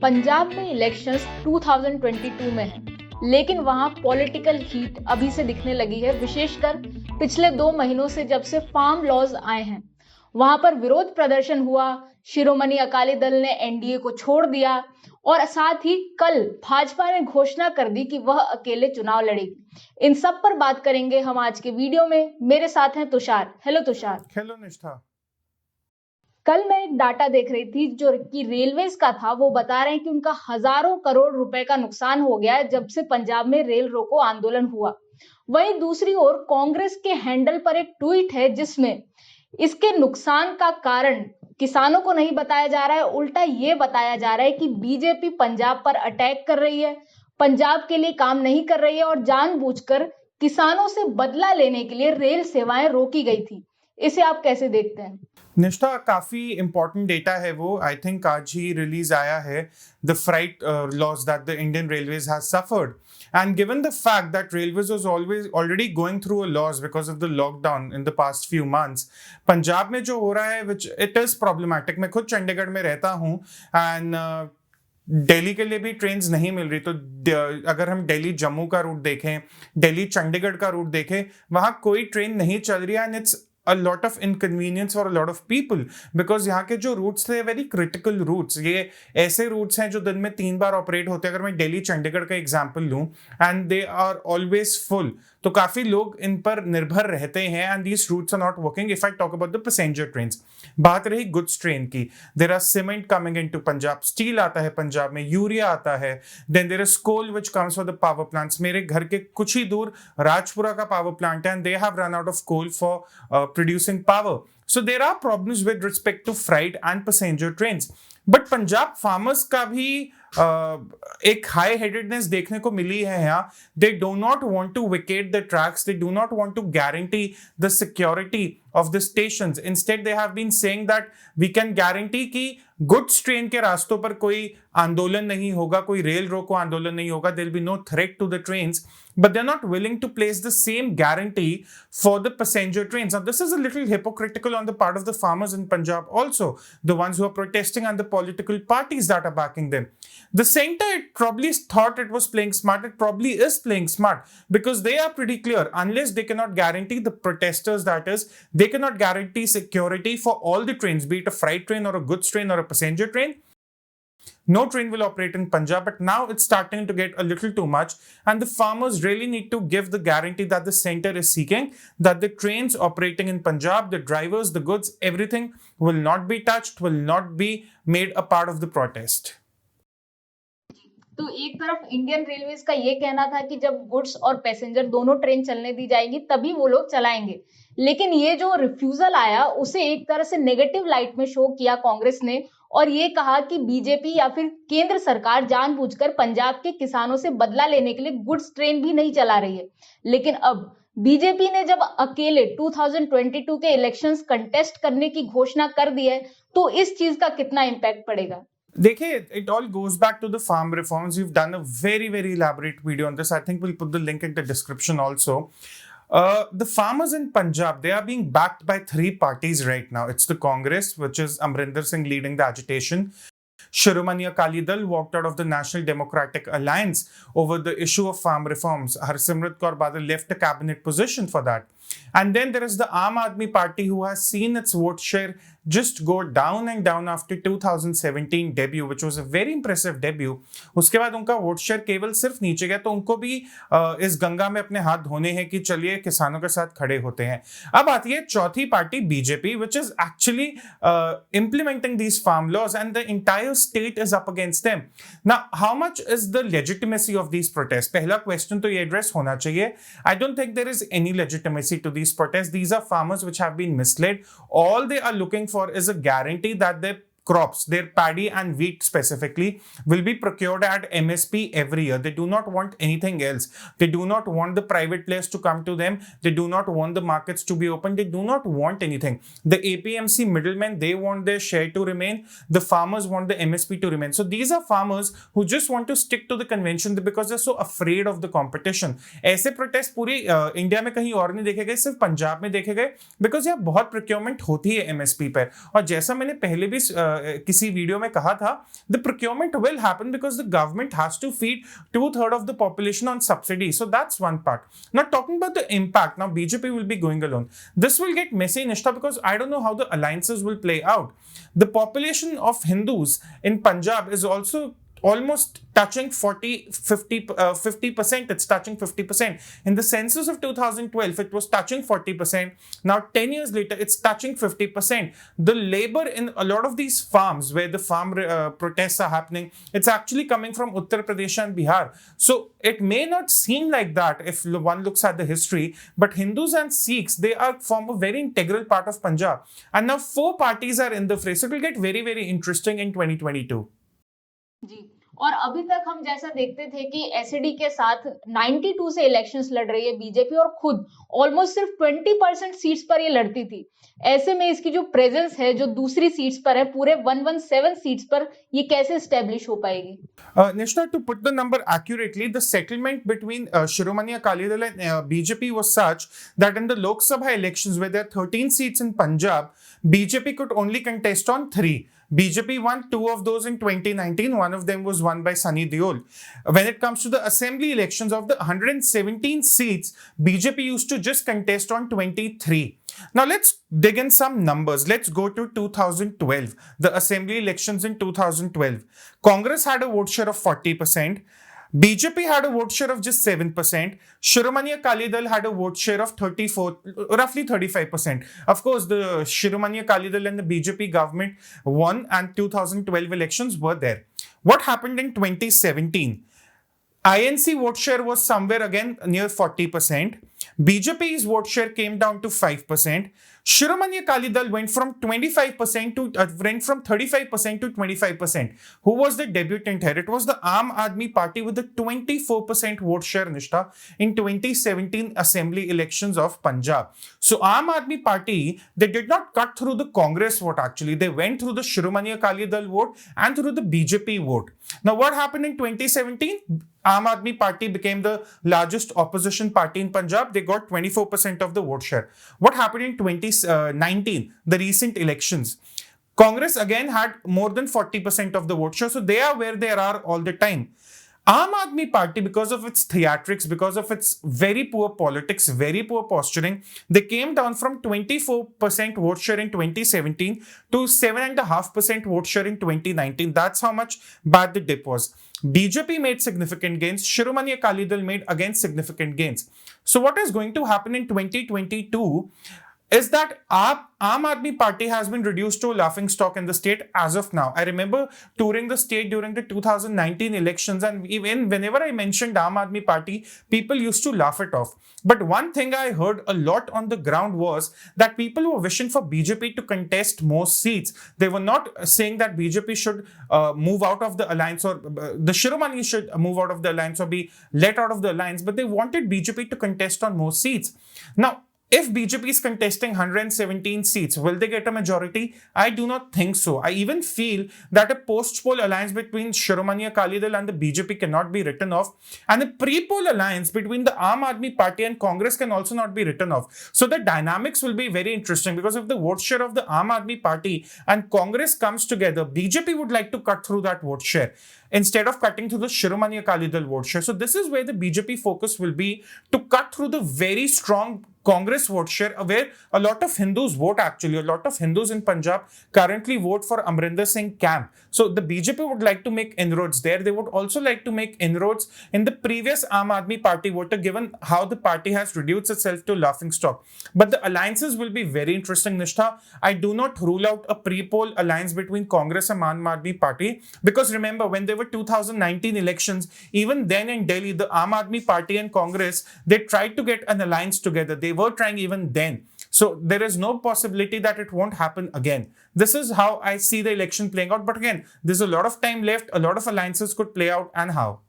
पंजाब में इलेक्शंस 2022 में है, लेकिन वहां पॉलिटिकल हीट अभी से दिखने लगी है, विशेषकर पिछले 2 महीनों से जब से फार्म लॉज आए हैं। वहां पर विरोध प्रदर्शन हुआ, शिरोमणि अकाली दल ने एनडीए को छोड़ दिया और साथ ही कल भाजपा ने घोषणा कर दी कि वह अकेले चुनाव लड़ेगी। इन सब पर बात करेंगे हम आज के वीडियो में। मेरे साथ हैं तुषार। हेलो तुषार। हेलो निष्ठा। कल मैं एक डाटा देख रही थी जो कि रेलवेज का था। वो बता रहे हैं कि उनका हजारों करोड़ रुपए का नुकसान हो गया है जब से पंजाब में रेल रोको आंदोलन हुआ। वहीं दूसरी ओर कांग्रेस के हैंडल पर एक ट्वीट है जिसमें इसके नुकसान का कारण किसानों को नहीं बताया जा रहा है, उल्टा ये बताया जा रहा है कि बीजेपी पंजाब पर अटैक कर रही है, पंजाब के लिए काम नहीं कर रही है और जानबूझकर किसानों से बदला लेने के लिए रेल सेवाएं रोकी गई थी। इसे आप कैसे देखते हैं? निष्ठा, काफी इंपॉर्टेंट डेटा है वो। आई थिंक आज ही रिलीज आया है, the freight loss that the Indian railways has suffered, and given the fact that railways was already going through a loss because of the lockdown in the past few months, Punjab में जो हो रहा है which it is problematic। मैं खुद चंडीगढ़ में रहता हूँ and दिल्ली के लिए भी ट्रेन्स नहीं मिल रही। तो अगर हम दिल्ली जम्मू का रूट देखें, दिल्ली चंडीगढ़ का रूट देखें, वहां कोई ट्रेन नहीं चल रही है and it's a lot of inconvenience for a lot of people because यहाँ के जो रूट्स थे वेरी क्रिटिकल रूट्स। ये ऐसे रूट्स हैं जो दिन में 3 बार ऑपरेट होते हैं। अगर मैं दिल्ली चंडीगढ़ का एग्जांपल लूँ and they are always full, तो काफी लोग इन पर निर्भर रहते हैं and these routes are not working. If I talk about the passenger trains, बात रही गुड्स ट्रेन की, there are cement coming into Punjab, steel आता है पंजाब में, यूरिया आता है, then there is coal which comes for the power plants. मेरे घर के कुछ ही दूर राजपुरा का पावर प्लांट है and they have run out of coal for producing power. So there are problems with respect to freight and passenger trains. But Punjab farmers का भी एक हाई हेडेडनेस देखने को मिली है यहाँ। They do not want to picket the tracks, they do not want to guarantee the security of the stations. Instead they have been saying that we can guarantee कि goods train के रास्तों पर कोई आंदोलन नहीं होगा, कोई रेल रोको आंदोलन नहीं होगा, there will be no threat to the trains, but they're not willing to place the same guarantee for the passenger trains. Now this is a little hypocritical on the part of the farmers in Punjab also, the ones who are protesting and the political parties that are backing them. The center, it probably thought it was playing smart. It probably is playing smart because they are pretty clear. Unless they cannot guarantee the protesters, that is, they cannot guarantee security for all the trains, be it a freight train or a goods train or a passenger train. No train will operate in Punjab, but now it's starting to get a little too much and the farmers really need to give the guarantee that the center is seeking, that the trains operating in Punjab, the drivers, the goods, everything will not be touched, will not be made a part of the protest. तो एक तरफ Indian railways का ये कहना था कि जब goods और पैसेंजर दोनों ट्रेन चलने दी जाएगी तभी वो लोग चलाएंगे, लेकिन ये जो रिफ्यूजल आया उसे एक तरह से नेगेटिव लाइट में शो किया कांग्रेस ने और ये कहा कि बीजेपी या फिर केंद्र सरकार जानबूझकर पंजाब के किसानों से बदला लेने के लिए गुड्स ट्रेन भी नहीं चला रही है। लेकिन अब बीजेपी ने जब अकेले 2022 के इलेक्शंस कंटेस्ट करने की घोषणा कर दी है तो इस चीज का कितना इंपैक्ट पड़ेगा? देखिए, it all goes back to the farm reforms. We've done a very elaborate video on this. I think we'll put the link in the description also. The farmers in Punjab, they are being backed by 3 parties right now. It's the Congress, which is Amrinder Singh leading the agitation. Shiromani Akali Dal walked out of the National Democratic Alliance over the issue of farm reforms. Harsimrat Kaur Badal left a cabinet position for that. And then there is the Aam Aadmi Party who has seen its vote share just go down and down after 2017 debut, which was a very impressive debut. उसके बाद उनका vote share केवल सिर्फ नीचे गया, तो उनको भी इस गंगा में अपने हाथ धोने हैं कि चलिए किसानों के साथ खड़े होते हैं। अब आती है चौथी party BJP, which is actually implementing these farm laws and the entire state is up against them. Now, how much is the legitimacy of these protests? पहला क्वेश्चन तो ये एड्रेस होना चाहिए। I don't think there is any legitimacy to these protests. These are farmers which have been misled. All they are looking for is a guarantee that their crops, their paddy and wheat specifically, will be procured at MSP every year. They do not want anything else. They do not want the private players to come to them. They do not want the markets to be open. They do not want anything. The APMC middlemen, they want their share to remain. The farmers want the MSP to remain. So these are farmers who just want to stick to the convention because they're so afraid of the competition. ऐसे protest पूरी India में कहीं और नहीं देखे गए, सिर्फ पंजाब में देखे गए, बिकॉज यहाँ बहुत प्रोक्योरमेंट होती है MSP पर। और जैसा मैंने पहले भी किसी वीडियो में कहा था, the procurement will happen because the government has to feed 2/3 of the population on subsidy. So that's one part. Now talking about the impact, now BJP will be going alone. This will get messy, Nishtha, because I don't know how the alliances will play out. The population of Hindus in Punjab is also almost touching 50%. It's touching 50%. In the census of 2012, it was touching 40%. Now, 10 years later, it's touching 50%. The labor in a lot of these farms where the farm protests are happening, it's actually coming from Uttar Pradesh and Bihar. So, it may not seem like that if one looks at the history, but Hindus and Sikhs, they form a very integral part of Punjab. And now 4 parties are in the fray. So, it will get very, very interesting in 2022. जी, और अभी तक हम जैसा देखते थे कि SED के साथ 92 से इलेक्शंस लड़ रही है बीजेपी और खुद ऑलमोस्ट सिर्फ 20% सीट्स पर ये लड़ती थी। ऐसे में इसकी जो प्रेजेंस है जो दूसरी सीट्स पर है पूरे 117 सीट्स पर, ये कैसे स्टैब्लिश हो पाएगी? Nishna, to put the number accurately, the settlement between Shiromani Akali Dal and BJP was such that in the Lok Sabha elections, where there are 13 seats in Punjab, BJP could only contest on 3. BJP won 2 of those in 2019. One of them was won by Sunny Deol. When it comes to the assembly elections, of the 117 seats, BJP used to just contest on 23. Now let's dig in some numbers. Let's go to 2012, the assembly elections in 2012. Congress had a vote share of 40%. BJP had a vote share of just 7%. Shiromani Akali Dal had a vote share of 34, roughly 35%. Of course, the Shiromani Akali Dal and the BJP government won, and 2012 elections were there. What happened in 2017? INC vote share was somewhere again near 40%. BJP's vote share came down to 5%. Shiromani Akali Dal went from 35% to 25%. Who was the debutant here? It was the Aam Aadmi Party with the 24% vote share, Nishtha, in 2017 assembly elections of Punjab. So Aam Aadmi Party, they did not cut through the Congress vote actually. They went through the Shiromani Akali Dal vote and through the BJP vote. Now what happened in 2017? Aam Aadmi Party became the largest opposition party in Punjab. They got 24% of the vote share. What happened in 2019, the recent elections? Congress again had more than 40% of the vote share. So they are where they are all the time. Aam Aadmi Party, because of its theatrics, because of its very poor politics, very poor posturing, they came down from 24% vote share in 2017 to 7.5% vote share in 2019. That's how much bad the dip was. BJP made significant gains. Shiromani Akali Dal made again significant gains. So what is going to happen in 2022 is that Aam Aadmi Party has been reduced to a laughingstock in the state as of now. I remember touring the state during the 2019 elections, and even whenever I mentioned Aam Aadmi Party, people used to laugh it off. But one thing I heard a lot on the ground was that people were wishing for BJP to contest more seats. They were not saying that BJP should move out of the alliance, or the Shiromani should move out of the alliance or be let out of the alliance, but they wanted BJP to contest on more seats. Now, if BJP is contesting 117 seats, will they get a majority? I do not think so. I even feel that a post-poll alliance between Shiromani Akali Dal and the BJP cannot be written off. And a pre-poll alliance between the Aam Aadmi Party and Congress can also not be written off. So the dynamics will be very interesting, because if the vote share of the Aam Aadmi Party and Congress comes together, BJP would like to cut through that vote share instead of cutting through the Shiromani Akali Dal vote share. So this is where the BJP focus will be, to cut through the very strong Congress vote share, where a lot of Hindus vote actually. A lot of Hindus in Punjab currently vote for Amrinder Singh camp. So the BJP would like to make inroads there. They would also like to make inroads in the previous Aam Aadmi Party voter, given how the party has reduced itself to laughingstock. But the alliances will be very interesting, Nishtha. I do not rule out a pre-poll alliance between Congress and Aam Aadmi Party, because remember, when there were 2019 elections, even then in Delhi, the Aam Aadmi Party and Congress, they tried to get an alliance together. They were trying even then. So there is no possibility that it won't happen again. This is how I see the election playing out. But again, there's a lot of time left. A lot of alliances could play out, and how.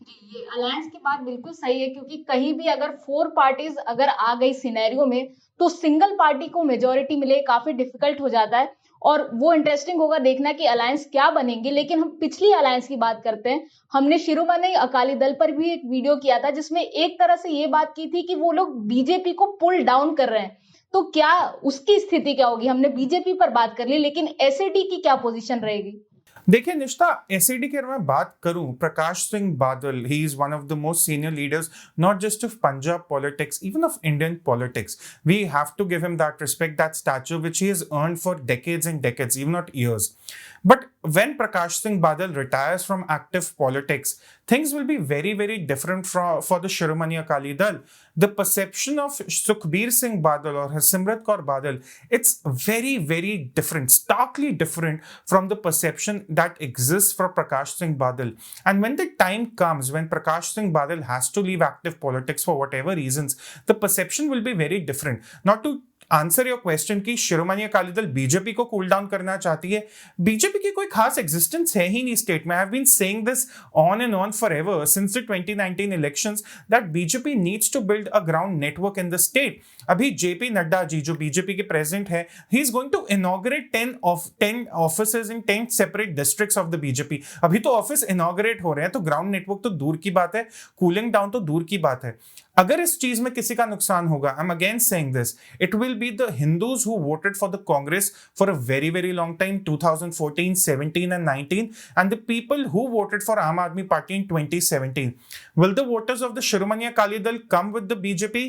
ये alliance की बात बिल्कुल सही है, क्योंकि कहीं भी अगर 4 पार्टीज अगर आ गई सिनेरियो में, तो सिंगल पार्टी को मेजोरिटी मिले काफी डिफिकल्ट हो जाता है। और वो इंटरेस्टिंग होगा देखना कि अलायंस क्या बनेंगे। लेकिन हम पिछली अलायंस की बात करते हैं। हमने शिरोमणि अकाली दल पर भी एक वीडियो किया था, जिसमें एक तरह से ये बात की थी कि वो लोग बीजेपी को पुल डाउन कर रहे हैं। तो क्या उसकी स्थिति क्या होगी? हमने बीजेपी पर बात कर ली, लेकिन एसएडी की क्या पोजीशन रहेगी? देखिए निष्ठा, एसईडी की अगर मैं बात करूं, Prakash Singh Badal, he is one of the most senior leaders not just of Punjab politics, even of Indian politics. We have to give him that respect, that statue which he has earned for decades and decades, even not years. But when Prakash Singh Badal retires from active politics, things will be very, very different for the Shiromani Akali Dal. The perception of Sukhbir Singh Badal or Simrat Kaur Badal, it's very, very different, starkly different from the perception that exists for Prakash Singh Badal. And when the time comes when Prakash Singh Badal has to leave active politics for whatever reasons, the perception will be very different. Not to answer your question की Shiromani Akali Dal BJP को cool down करना चाहती है, BJP की कोई खास existence है ही नहीं स्टेट में. I have been saying this on and on forever since the 2019 elections that BJP needs to build a ground network in the state. अभी जेपी नड्डा जी जो बीजेपी के प्रेसिडेंट है, he is going to inaugurate 10 offices in 10 separate districts of the BJP. अभी तो office inaugurate हो रहे हैं, तो ग्राउंड नेटवर्क तो दूर की बात है, कूलिंग डाउन तो दूर की बात है. अगर इस चीज में किसी का नुकसान होगा, I am again saying this, it will be the Hindus who voted for the Congress for a very very long time, 2014, 17 and 19, and the people who voted for Aam Aadmi Party in 2017. Will the voters of the Shiromani Akali Dal come with the BJP?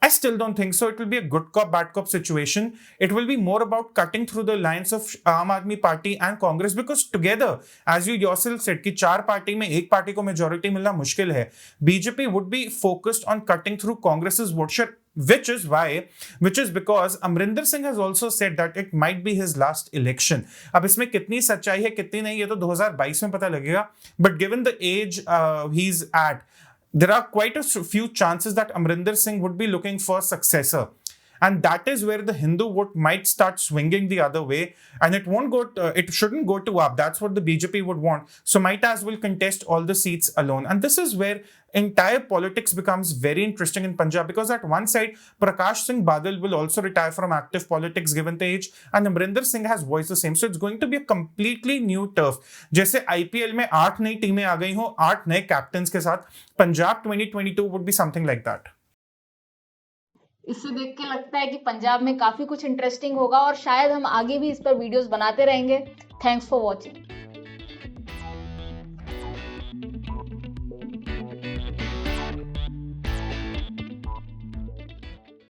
I still don't think so. It will be a good cop, bad cop situation. It will be more about cutting through the lines of Aam Aadmi Party and Congress, because together, as you yourself said, कि चार party में एक party को majority मिलना मुश्किल है. BJP would be focused on cutting through Congress's vote share, which is because Amrinder Singh has also said that it might be his last election. अब इसमें कितनी सच्चाई है कितनी नहीं, ये तो 2022 में पता लगेगा. But given the age he's at, there are quite a few chances that Amrinder Singh would be looking for a successor. And that is where the Hindu vote might start swinging the other way, and it shouldn't go to up. That's what the BJP would want. So might as well contest all the seats alone. And this is where entire politics becomes very interesting in Punjab, because at one side, Prakash Singh Badal will also retire from active politics given the age, and Amrinder Singh has voiced the same. So it's going to be a completely new turf. जैसे IPL में 8 नई टीमें आ गई हो 8 नए captains के साथ, Punjab 2022 would be something like that. इससे देख के लगता है कि पंजाब में काफी कुछ इंटरेस्टिंग होगा और शायद हम आगे भी इस पर वीडियोस बनाते रहेंगे. Thanks for watching.